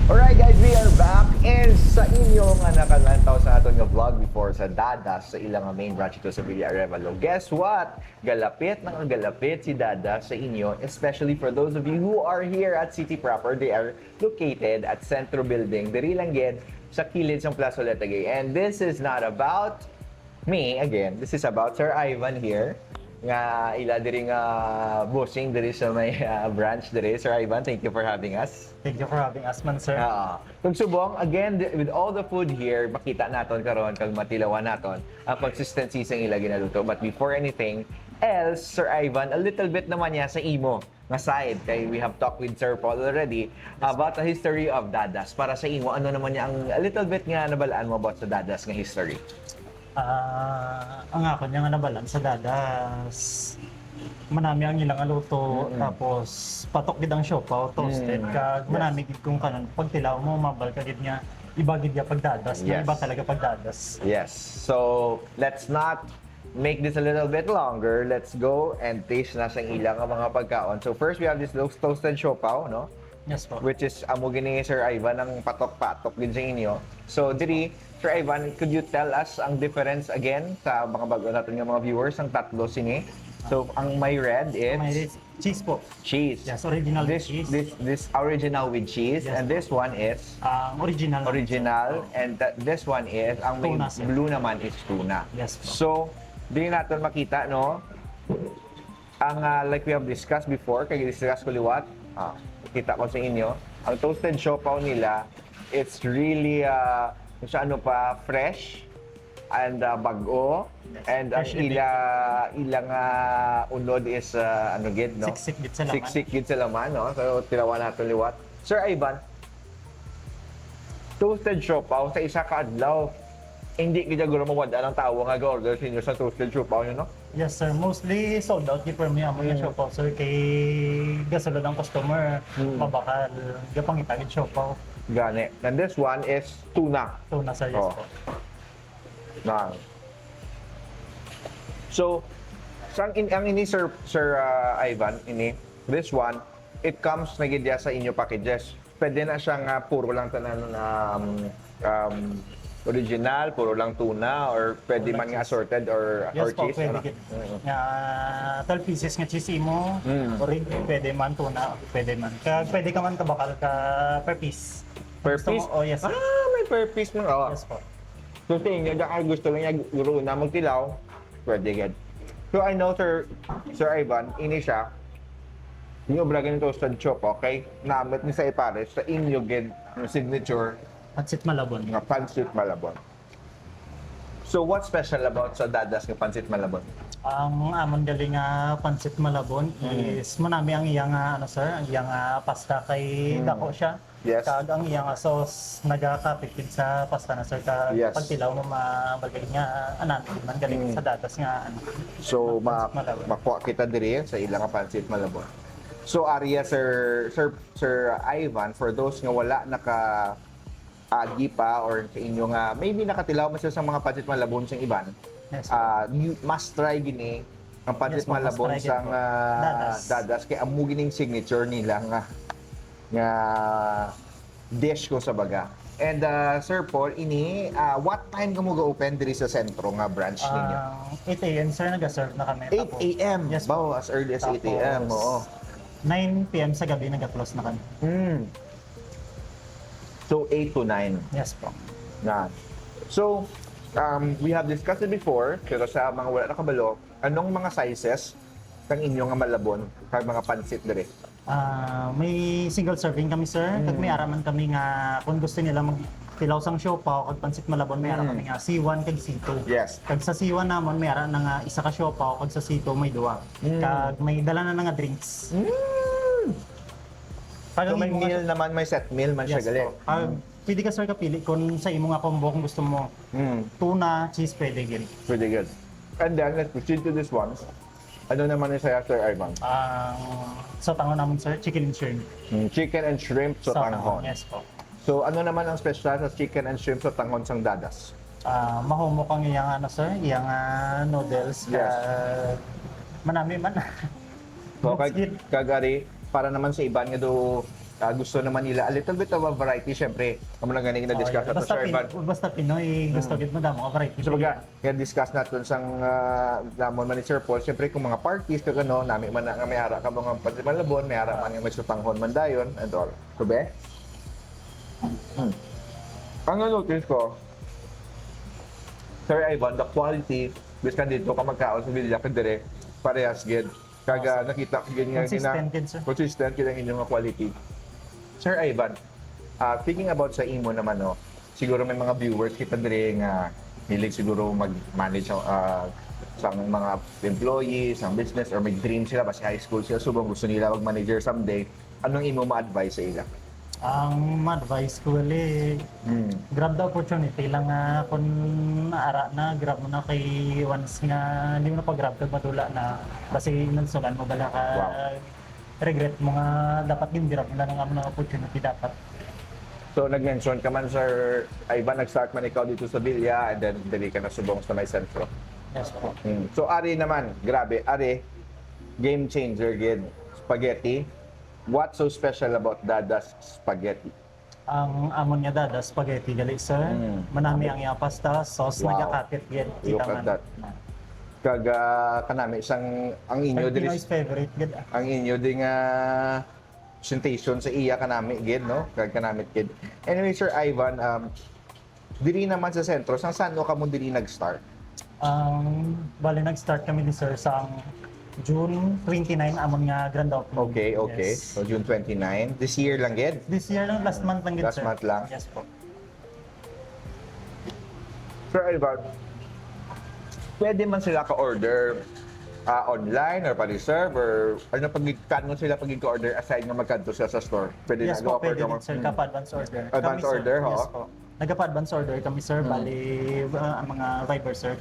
Alright guys, we are back and sa inyong nakalantaw sa aton nga vlog before sa Dadas sa ilang main branch ito sa Villa Arevalo. Guess what? Galapit ng galapit si Dadas sa inyo, especially for those of you who are here at City Proper. They are located at Centro Building, diri lang gid sa kilid sa Plaza Letagay. And this is not about me again. This is about Sir Ivan here nga ila diri nga bossing diri sa may branch diri. Sir Ivan, thank you for having us. Thank you for having us, man, sir. Kung subong, again, with all the food here, makita naton karon kag matilawan naton ang consistency sa ila ginaluto. But before anything else, Sir Ivan, a little bit naman niya sa imo nga side. Kay we have talked with Sir Paul already about the history of Dadas. Para sa imo, ano naman niya ang a little bit nga nabalaan mo about sa Dadas nga history? Ang ako niya nga nabalan sa dadas, manami ang ilang aluto, tapos patok gid ang siopaw, toasted, kag manami gid kung kanon, pag tilaw mo, mabal ka gid nga, iba gid ya pagdadas, Yes. iba talaga pagdadas. Yes. So, let's not make this a little bit longer. Let's go and taste na sa ilang ang mga pagkaon. So, first we have this toasted siopaw, no? Yes po. Which is amo gini Sir Ivan ang patok-patok din sa inyo. So diri Sir Ivan, could you tell us ang difference again sa mga bago natin nga mga viewers ang tatlo sini? So ang may red is May cheese po. cheese. Yes, original This cheese. this original with cheese, Yes. and this one is Original. original, and this one is ang may Tuna, sir. blue naman is tuna. Yes po. So diri natin makita no ang like we have discussed before, kay discuss ko liwat. Kita ko sa inyo, ang toasted siopaw nila, it's really kung sa ano pa, fresh and bago, and ang Freshly ilang unod is ano gid no, Siksik gid sa laman. siksik gid sa laman no. So tilawan nato liwat. Sir Ivan, toasted siopaw sa isa ka adlaw, hindi gid guro mawala ang tawo nga ga-order sa inyo sa toasted siopaw nyo no? Yes sir, mostly sold out di per mo yung siopaw sir, kay gasolo ng customer, mabakal, gapangita gid siopaw. Gani. And this one is tuna. Tuna sir, yes Oh. po. Na. So, ang ini Sir Ivan, ini, this one, it comes na gid ya sa inyo packages. Pwede na siyang puro lang tanan original, puro lang tuna, or pwede man nga assorted or Yes po, cheese. pwede ano? gid. Nga 12 pieces nga cheese imo, or pwede man tuna, pwede man. Kag pwede ka man kabakal ka per piece. Per Gusto mo- piece? Oh yes sir. May per piece mo. Oh. Yes po. So, tingin niya, gusto lang niya guro na magtilaw, pwede gid. So, I know, Sir Ivan, ini siya, yung obragan ng toasted chop, okay? Namit ni sa ipares, sa inyo gid, yung signature, Pansit Malabon. nga Pancit Malabon. So, what's special about sa Dadas nga Pancit Malabon? Ang amon gali nga Pansit Malabon is manami ang iyang ano sir, ang iyang pasta kay dako siya. Yes. Kag ang iyang sauce nagakapitid sa pasta na sir, kag Yes. pagtilaw mo mabalgaling nga anan man galing sa datas nga ano. So, Pancit Malabon. makuha kita diri sa ilang nga Pancit Malabon. So, Arya, Sir Ivan, for those nga wala agi pa or sa inyo nga maybe nakatilaw man sila sa mga Pancit Malabon sa iban, Yes. you must try gini ang Pancit Yes, must Malabon try sa gid po. Dadas kay amo gining signature nila nga dish ko sa baga. And Sir Paul, ini what time ka mo ga-open diri sa sentro nga branch ninyo? 8 a.m. sir, nag-serve na kami. 8 a.m. Yes, Wow, as early as 8 a.m. Oo. 9 p.m. sa gabi nag-close na kami. So 8 to 9. Yes po. Na. So, we have discussed it before, pero sa mga wala nakabalo, anong mga sizes kang inyo nga malabon kag mga pansit dire? May single serving kami sir. Kag may araman kami nga kung gusto nila magtilaw sang siopaw kag pansit malabon, may araman kami nga C1 kag C2. Yes. Kag sa C1 namon may ara na nga isa ka siopaw, kag sa C2 may duwa. Kag may dala na nga drinks. Pag So ang may imo nga- meal naman, may set meal man siya Yes gali. po. Pwede ka sir kapili kung sa imo nga combo kung gusto mo. Tuna, cheese, pwede gid. Pretty good. And then, let's proceed to this one. Ano naman yung saya, Sir Ivan? Sa tangon namin sir, chicken and shrimp. Chicken and shrimp sa tanghon. Yes po. So, ano naman ang special sa chicken and shrimp sa tanghon sang Dadas? Mahumok ang iyang ano sir, iyang noodles. Yes. Manami man. So, That's it. kagari, para naman sa iban nga do gusto naman nila a little bit of a variety, syempre, kamo lang ganing na-discuss natin, basta, Sir Ivan. basta Pinoy, gusto gid mo damo ka variety. So baga, discuss natin sang lamon man ni Sir Paul, syempre kung mga parties ka gano, nami man nga may ara ka mga pansimalabon, may ara man nga may sutanghon man dayon and all. So be? Ang notice ko, Sir Ivan, the quality, biskan dito ka magkaon sa Villa ka dire, parehas gid. Kaga nakita ko gid nga Consistent gid, sir. consistent gid ang inyong quality. Sir Ivan, thinking about sa imo naman no, siguro may mga viewers kita dire nga hilig siguro mag-manage sa mga employees, ang business or may dream sila basta high school sila subong gusto nila mag-manager someday. Anong imo ma-advise sa ila? Ang advice ko gali, grab the opportunity lang nga kung naara na, grab mo na kay once nga hindi mo na pag-grab kag madula na kasi nagsugan mo bala ka regret mo nga dapat yung grab mo na nga ng opportunity dapat. So nag-mention ka man Sir Ivan, nag-start man ikaw dito sa Villa and then dali ka na subong sa may sentro. Yes po. So Ari naman, grabe, Ari, game changer gid, spaghetti. What's so special about Dada's spaghetti? Ang amon nga dada spaghetti gali sir. Manami ang iya pasta, sauce Wow. nagakapit gid. Look at that. Kaga kanami isang ang inyo diri Pinoy's favorite gid. ang inyo di nga presentation sa iya kanami gid no kag kanamit gid. Anyway Sir Ivan, diri naman sa sentro saan ka mo diri nag-start? Bali nag-start kami ni sir sa June 29 amon nga grand opening. Okay. Yes. So June 29. This year lang gid. This year lang, last month lang gid Last sir. month lang? Yes po. Sir Ivan, pwede man sila ka-order online or pa-reserve or ano kano sila pag order aside nga magkanto sila sa store? Pwede Yes po, nag-offer pwede ka din sir, kapa-advance order. Advance Kami, sir, order, ho? Yes po. Nagpa-advance order kami sir, bali ang mga Viber sir,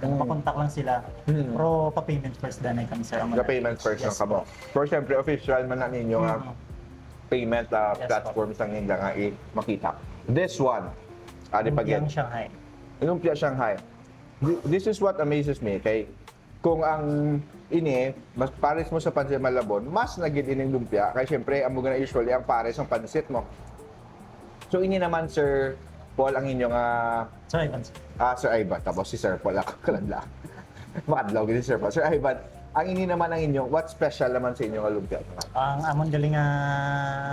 pakontak lang sila. Pero pa-payment first danay kami sir. The payment first lang kamo. Pero syempre, official man na ninyo nga payment Yes, platforms ang nila nga makita. This one, Ari Lumpiang Pagyan, Shanghai. Lumpia Shanghai. This is what amazes me, kay kung ang mas pares mo sa pansit Malabon, mas nagid ining lumpia. Kaya syempre, ang mga usually, ang pares ang pansit mo. So, ini naman, Sir Paul, ang inyong Sir Ivan sir. Sir Ivan, tapos si Sir Paul ako kalandla. Makadlaw gini Sir Paul. Sir Ivan, ang ini naman ang inyong, what special naman sa inyong lumpia? Ang amon galing nga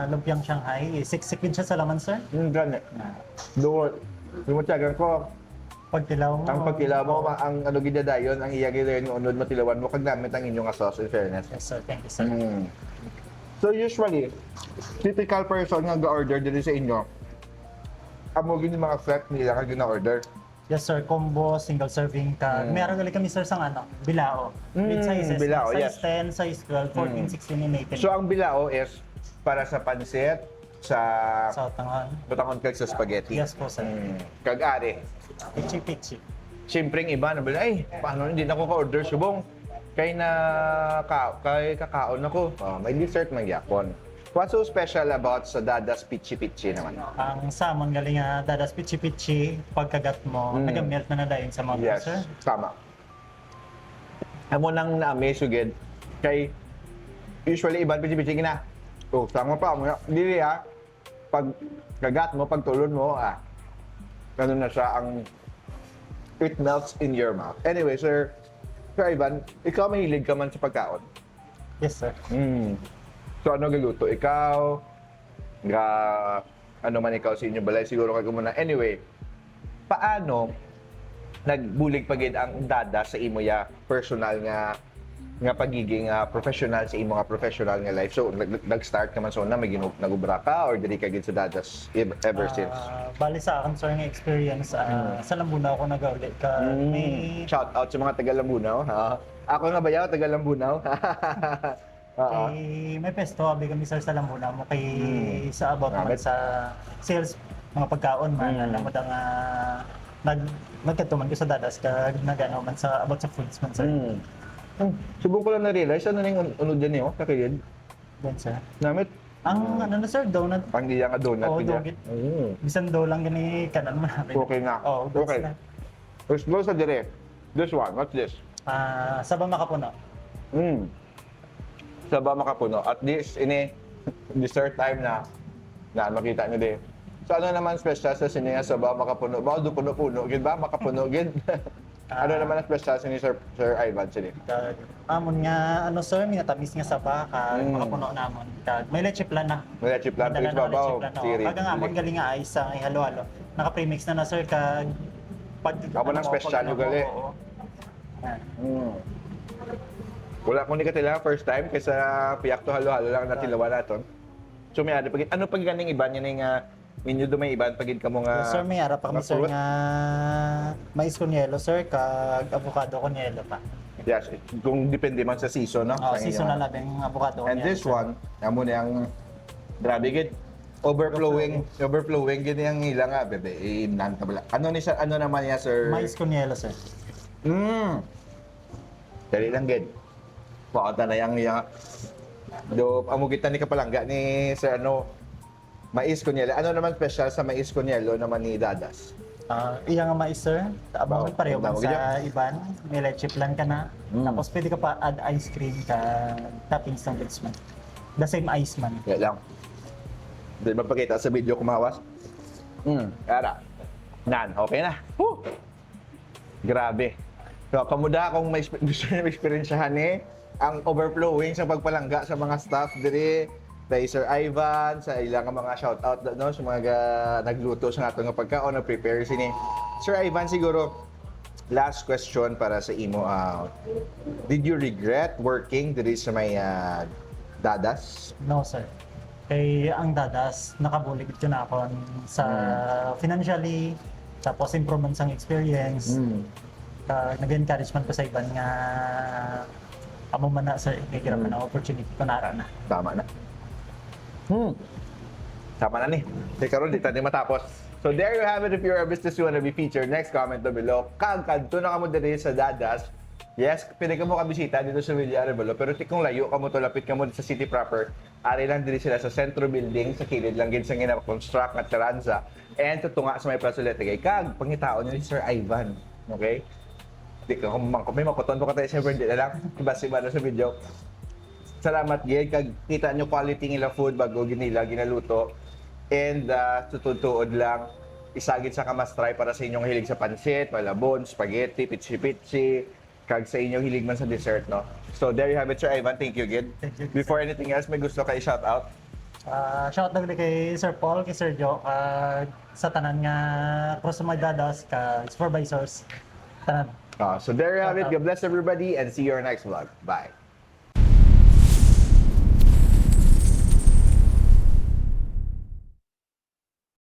lumpiang Shanghai, siksik din siya sa laman sir. Gani. Doon, lumutyagan ko, Pagtilaw mo. ang pagkilaw mo, ang ano gidadayon, ang iya gidayon yung unod mo tilawan mo, kag gamit ang inyong sauce, in fairness. Yes sir, thank you sir. So usually, typical person nga ga-order dito sa inyo, amo gini mga flat nila kag gina-order. Yes sir, combo, single serving ka. Meron gali kami sir sang bilao. With sizes, bilao, size yes. 10, size 12, 14, 16, and 18. So ang bilao is para sa pansit, sa Sa tangan. butangon kag sa spaghetti. Yes po sir. Kag ari. Pichi-pichi. Siyempre yung iba na ay, paano hindi na ako ka-order subong? Kay kakaon ako. May dessert man gyapon. What's so special about sa Dada's Pichi Pichi naman? Ang salmon galing nga dadas pichi-pichi, pagkagat mo, nagamelt na dayon sa mouth Yes, sir. tama. Amo nang na-amazeugid kay usually iban pichi-pichi na. Oh, sama pa mo. Dili pag kagat mo, pag tulon mo, ano na siya ang it melts in your mouth. Anyway, Sir Ivan, ikaw mahilig ka man sa pagkaon. Yes sir. So ano galuto? Ikaw, ano man ikaw sa inyo balay, siguro ka muna. Anyway, paano nagbulig pagid ang Dada sa imo ya personal nga pagiging professional sa imo nga professional nga life? So nag-start ka man so na may nagubra ka or diri ka gid sa Dada's ever since? Bali sa akin sir nga experience, sa Lambuna ako nag-uli ka. May Shout out sa mga taga Lambunaw. Ako nga bayaw taga Lambunaw. may pesto abi kami sir sa Lambuna mo kay sa about man sa sales mga pagkaon man alam mo nga nagkatuman ko sa dadas ka nagano man sa about sa foods man sir. Subong ko lang na-realize ano ning unod din niyo kakilid. Then sir. Namit Ang ano na sir donut. ang diya nga donut Oo, niya. donut. Bisan daw lang gani kanan mo namin. Okay na. Oo, Okay. Let's go sa dire. This one, what's this? Sa Bamakapuno. Sa ba makapuno? At this, dessert time na makita nyo din. So ano naman special sa sininga sa ba makapuno ba do puno-puno gid ba makapuno gid. Ano naman ang special sa ni Sir Ivan sini? Kag amon nga ano sir, minatamis nga sa baka, makapuno namon. Kag may leche plan na. Wala chip lang May please dala na babaw. leche plan, oo. Kag ang amon galing nga ay sa halo-halo. Naka-premix na sir kag pag Amo nang special yung gali. oo. Yan. Wala ko ni katila first time kaysa piyak to halo-halo lang natilawan naton. So may ano pag ganing iba niya nga minyo do may iban pagid kamo nga Sir, may ara pa kami sir fruit? nga mais con yelo sir kag avocado con yelo pa. Yes, kung depende man sa season no. Oh, Sa seasonal inyo. na yung avocado con And yelo, this sir. one, amo na ang grabe gid overflowing gid yang ila nga bebe nan tabla. Ano ni sa ano naman niya sir? Mais con yelo sir. Dali lang gid. Pakata na yang do amo kita ni kapalangga ni sir ano mais kunyelo. Ano naman special sa mais kunyelo naman ni Dadas? Iya nga mais sir. Wow, Abang pareho man tama sa iban. May leche plan ka na. Tapos pwede ka pa add ice cream ka toppings ng goods man. The same ice man. Kaya lang. Hindi mapakita sa video kumawas. Ara. Nan, okay na. Woo! Grabe. So, kamuda akong may gusto nyo experiencehan ang overflowing sa pagpalangga sa mga staff diri kay Sir Ivan, sa ilang mga shoutout no, sa mga nagluto sa nato nga pagkaon, nag-prepare sini. Sir Ivan, siguro, last question para sa imo. Did you regret working diri sa may Dadas? No sir. Kay ang dadas, nakabulig ko na ako sa financially, tapos improvement sa experience. Nag-encourage man ko sa iban nga amo man na sir, ikikira man na opportunity ko nara na. Tama na. Tama na ni. Di karon di tayo matapos. So there you have it. If you're a business you wanna be featured, next comment down below. Kag kadto na kamo diri sa Dadas. Yes, pwede ka mo kabisita dito sa Villa Arevalo, pero kung layo ka mo to, lapit ka mo sa city proper, ari lang diri sila sa Centro Building, sa kilid lang gid sa gina-construct nga Terranza, and tutunga sa may Plazoleta kay kag pangitaon ni Sir Ivan. Okay? Di ka may makuton ko tayo siyempre di na lang. Iba na sa video. Salamat gid kag kita nyo quality nila food bago ginila ginaluto. And tutuod lang isagid sa kamastray para sa inyong hilig sa pansit, malabon, spaghetti, pitsi-pitsi, kag sa inyong hilig man sa dessert, no? So there you have it, Sir Ivan. Thank you gid. Thank you. Before anything else, may gusto kay shout out. Shout out kay Sir Paul, kay Sir Joe, sa tanan nga cross my dadas ka supervisors. Tanan. So there you have it. God bless everybody and see you in our next vlog. Bye.